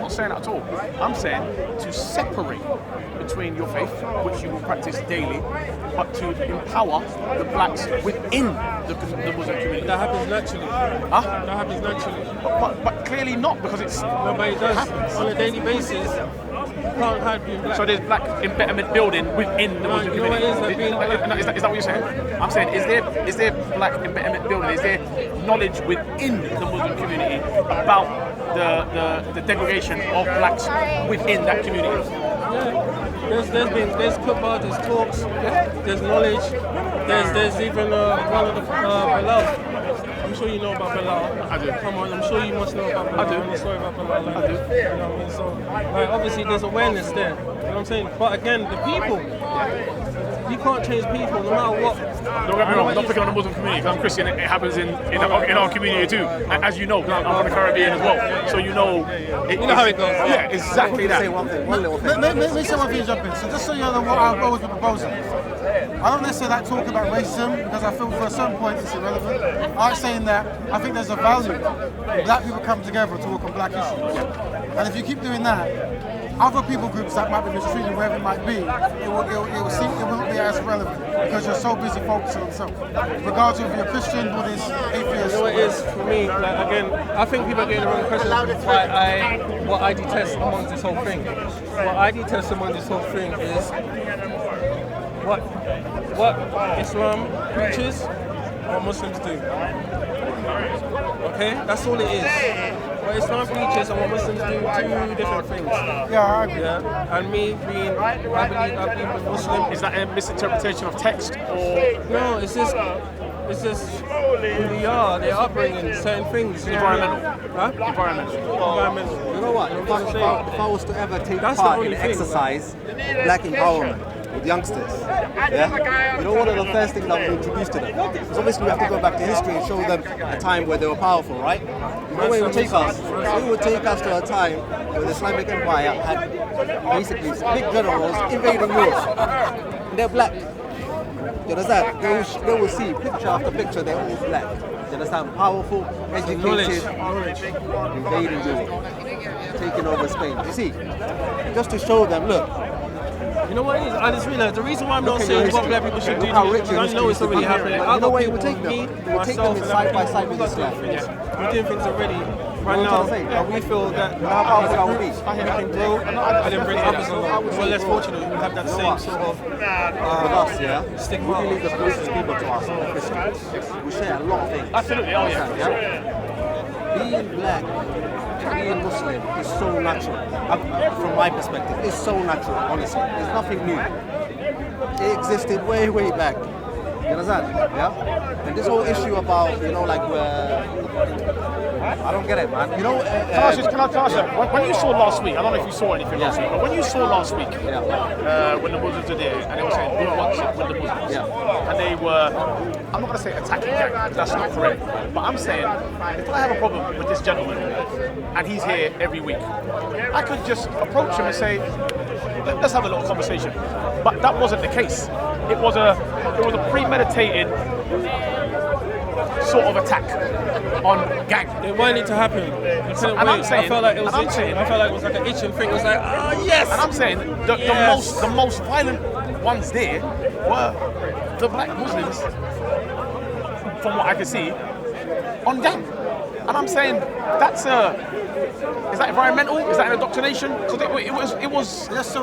not saying that at all. I'm saying to separate between your faith, which you will practice daily, but to empower the blacks within the Muslim community. That happens naturally. Huh? That happens naturally. But clearly not, because it's Nobody does. On a daily basis, you can't hide being black. so there's black embitterment building within the Muslim you know what community. it is, like being black. Is that what you're saying? I'm saying, is there black embitterment building? Is there knowledge within the Muslim community about the degradation of blacks within that community? There's football, there's talks, there's knowledge, there's even one of the Bilal. I'm sure you know about Bilal. I do. Come on, I'm sure you must know about Bilal. I do. I'm sorry about Bilal. Like, I do. You know what I mean? So, like, obviously there's awareness there. You know what I'm saying? But again, the people, you can't change people no matter what. Don't get me wrong, I'm not picking on the Muslim community, because I'm Christian. It happens in our community too. As you know, I'm from the Caribbean as well, so you know. You know how it goes. Yeah, exactly Say that. one thing, one little thing. Let me say one thing, jump in. So just so you know what I've always been proposing. I don't necessarily like talking about racism because I feel for a certain point it's irrelevant. I like saying that I think there's a value when black people come together to work on black issues. And if you keep doing that, other people groups that might be mistreated, wherever it might be, it won't be as relevant because you're so busy focusing on yourself. Regardless of if you're Christian, Buddhist, atheist. You know what it is for me, like again, I think people are getting the wrong question what I detest amongst this whole thing. What I detest among this whole thing is what Islam preaches, what Muslims do. Okay? That's all it is. What Islam preaches and what Muslims do, two different things. Yeah, I agree. Yeah? And me being, I believe a Muslim. Is that a misinterpretation of text, or No, it's just who they are, their upbringing, certain things. environmental? Huh? Environmental. You know what? If I was to ever take That's the part only in an thing. exercise, black empowerment with youngsters, yeah, you know one of the first things I would introduce to them, because obviously we have to go back to history and show them a time where they were powerful, right? You know where it would take us? It would take us to a time where the Islamic Empire had basically big generals invading Europe. And they're black. You understand? They will see picture after picture, they're all black. You understand? Powerful, educated, invading Europe, taking over Spain. You see, just to show them, look, You know what it is? I just realized the reason why I'm not Look at saying your what history. black people should do, Look how rich because your I know history it's is to already be here. happening. But I you know got where it people would take them? me, It would take myself, them and side by other side with people. Islam. We're doing things already right what now, I'm trying to say? and we feel that how powerful are we? we can grow and then bring others along. We're less fortunate. We have that same sort of With us, yeah, stigma. we believe the closest people to us are Christians. We share a lot of things. Absolutely, oh yeah. Yeah? Being black, being Muslim is so natural. From my perspective, it's so natural, honestly. It's nothing new. It existed way, way back. You understand? Yeah? And this whole issue about, you know, like, I don't get it, man. You know, Can I ask you, when you saw last week, I don't know if you saw anything last week, but when you saw last week, when the Muslims were there, and they were saying, who wants it with the Muslims? Yeah. And they were, I'm not going to say attacking gang, that's not correct, but I'm saying, if I have a problem with this gentleman, and he's here every week, I could just approach him and say, let's have a little conversation. But that wasn't the case. It was a premeditated sort of attack on gang. It wanted to happen. And I'm saying, I felt like it was and I'm itching. saying- I felt like it was like an itching thing. It was like, yes! And I'm saying the most violent ones there were the black Muslims, from what I could see, on gang. And I'm saying is that environmental? Is that an indoctrination? Because it was. Let's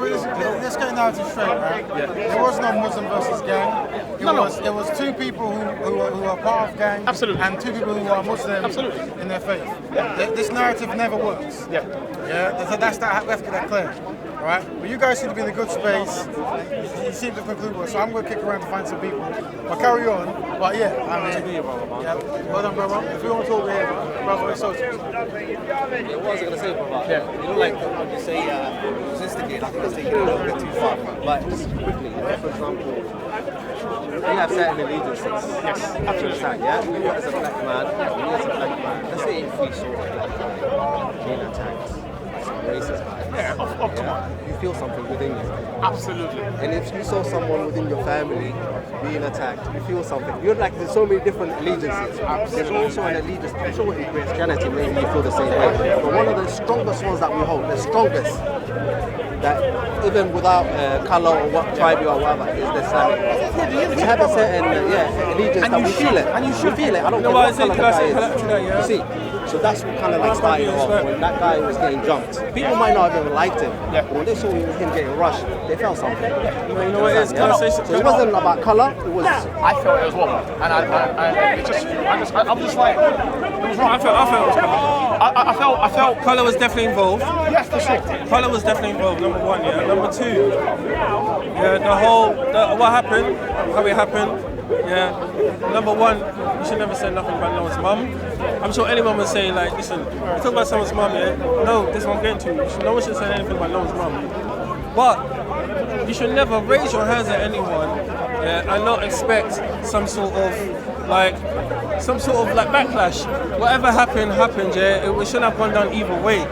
get it narrative straight, right? It was no Muslim versus gang. It was two people who are part of gang. Absolutely. And two people who are Muslim. Absolutely. In their faith. This narrative never works. Yeah. Yeah. We have to get that clear. Right? But you guys seem to be in a good space. You seem to conclude well, so I'm going to kick around to find some people. But carry on. But yeah, I mean, yeah. Well done, brother. If you want to talk here, brother, it's socials. What was I going to say, brother? Yeah. You know, like when you say instigate, I think it's taking a little bit too far. But just quickly, for example, we have certain allegiances. Yes, absolutely. Yeah? You as a black man, let's say if we saw a black guy being attacked, some racist guy. Yeah, come on. You feel something within you. Absolutely. And if you saw someone within your family being attacked, you feel something. You're like, there's so many different allegiances. There's also an allegiance. I'm sure in Christianity, maybe you feel the same way. But one of the strongest ones that we hold, the strongest, that even without color or what tribe you are, whatever, is the Islamic. We have a certain allegiance And that you we should. feel it. And you should. We feel it. I don't You know care what what I say? color the Can I guy say to that, yeah? is. You see? So that's what kind of like started off when that guy was getting jumped. People might not have even liked him, Yeah. but when they saw him getting rushed, they felt something. You know what it is? Can I say So it wasn't about color. It was. I felt it as well, and I'm just like, it was wrong. I felt it was coming. I felt. Colour was definitely involved. Yes, for sure. Colour was definitely involved, number one, yeah. Number two, yeah, what happened, how it happened, yeah. Number one, you should never say nothing about no one's mum. I'm sure anyone would say, like, listen, you talk about someone's mum, yeah? No, this is what I'm getting to. No one should say anything about no one's mum. But you should never raise your hands at anyone, yeah, and not expect some sort of backlash. Whatever happened, yeah. It shouldn't have gone down either way.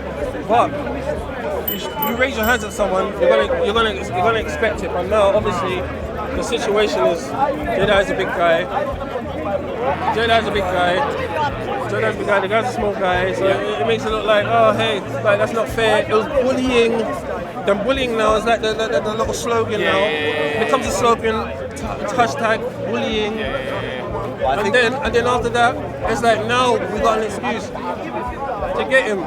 But you raise your hands at someone, you're gonna expect it. But now, obviously, the situation is Jada's a big guy. The guy's a small guy, so it makes it look like, oh hey, like that's not fair. It was bullying. The bullying now is like the little slogan now. It becomes a slogan, hashtag bullying. And then after that, it's like now we got an excuse to get him.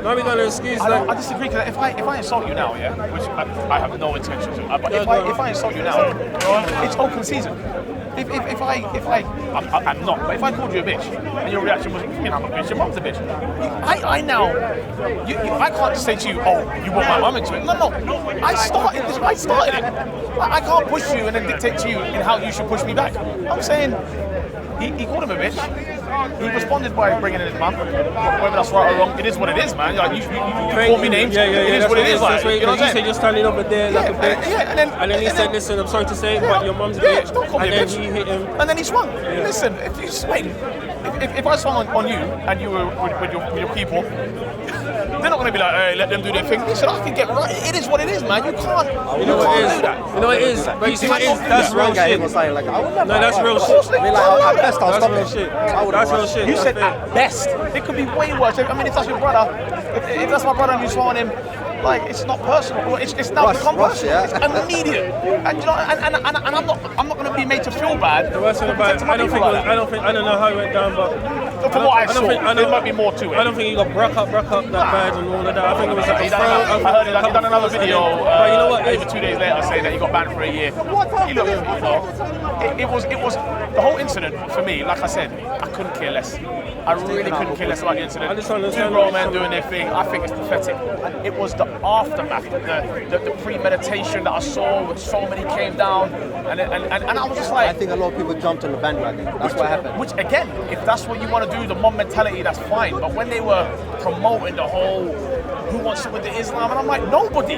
Now we got an excuse. I disagree, because if I insult you now, yeah, which I have no intention to, but if I insult you now, it's open season. I'm not, but if I called you a bitch and your reaction was, I'm a bitch, your mum's a bitch, I can't just say to you, oh, you brought my mum into it. No, I started it. I can't push you and then dictate to you in how you should push me back. I'm saying, he called him a bitch. He responded by bringing in his mum. Whether that's right or wrong, it is what it is, man. Like, you call me names. Yeah, it is what it is. Like, you know what I'm you saying? said you're standing over there like a bitch. And then he said, listen, I'm sorry to say, but your mum's a bitch. Don't call me And a then bitch. he hit him. And then he swung. Listen, if you swing, if I swung on you and you were with your people, they're not going to be like, hey, let them do their thing. Listen, I can get right. It is what it is, man. You can't do that. You know what it is? But you see what it is? That's real shit. No, that's real shit. That's real shit. That's real shit. You said at best. It could be way worse. I mean, if that's your brother, if that's my brother and you swung on him, like, it's not personal. It's now become personal. It's immediate. And you know, and I'm not going to be made to feel bad. The worst thing about it, I don't know how it went down, but from what I saw, there might be more to it. I don't think he got broke up that bad and all of that. I think it was like a throw. I heard he done another video. But you know what? Maybe 2 days later, saying that he got banned for a year. It was the whole incident for me. Like I said, I couldn't care less. I really couldn't care less about the incident. I just understand. Two grown men doing their thing. I think it's pathetic. It was the aftermath, the premeditation that I saw when so many came down, and I was just like, I think a lot of people jumped on the bandwagon. That's what happened. Which again, if that's what you want to do, the mob mentality, that's fine. But when they were promoting the whole who wants to with the Islam, and I'm like, nobody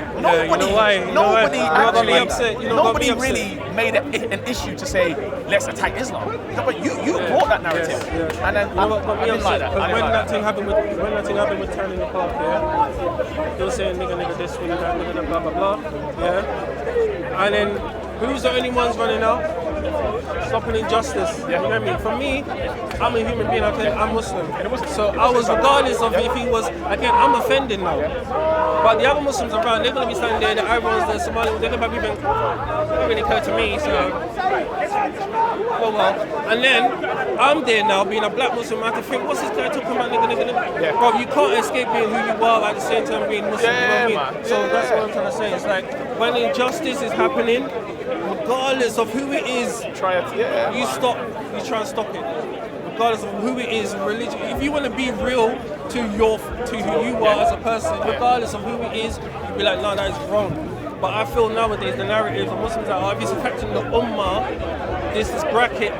really made an issue to say let's attack Islam. No, but you brought that narrative, and then I didn't like that. When that thing happened with Tan in the park, yeah, they were saying nigga this, nigga that, blah blah blah, yeah, and then who's the only ones running out? stopping injustice. You know what I mean? For me, I'm a human being. Okay, I'm Muslim. So I was, regardless of if he was, again, I'm offended now. But the other Muslims around, they're going to be standing there, the Arabs, the Somalis, they're going to be thinking, they don't really care to me, so, oh well. And then, I'm there now, being a black Muslim, I have to think, what's this guy talking about, nigga? Bro, you can't escape being who you are at the same time being Muslim, you know what I mean? So that's what I'm trying to say, it's like, when injustice is happening, regardless of who it is, you try and stop it. Regardless of who it is, religion. If you want to be real to who you are as a person, regardless of who it is, you'd be like, no, that is wrong. But I feel nowadays the narrative of Muslims are, if it's affecting the ummah, there's this bracket.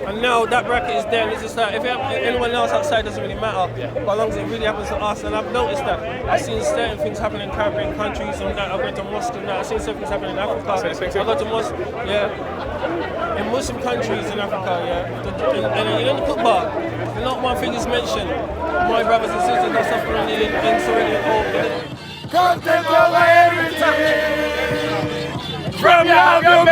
And now that bracket is there, and it's just like, if anyone else outside doesn't really matter, but as long as it really happens to us. And I've noticed that. I've seen certain things happen in Caribbean countries, and that I've gone to mosques and that. I've seen certain things happen in Africa. I go to mosques, in Muslim countries in Africa, and in the khutbah, not one thing is mentioned. My brothers and sisters are suffering in Syria. Come take over everything from your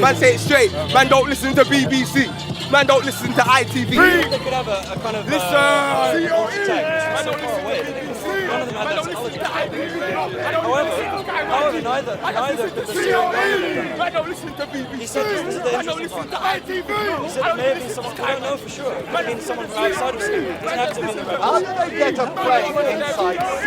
man, say it straight. Man, don't listen to BBC. Man, don't listen to ITV. They could have a kind of listen. Man, don't listen to ITV. None of them have that technology. However, neither could the COE. Man, don't listen to BBC. He said this is the man, don't listen to ITV. He said it may have been someone, we don't know for sure. It might have been someone from outside of Syria. It doesn't have to be the rebels. How do they get a plane inside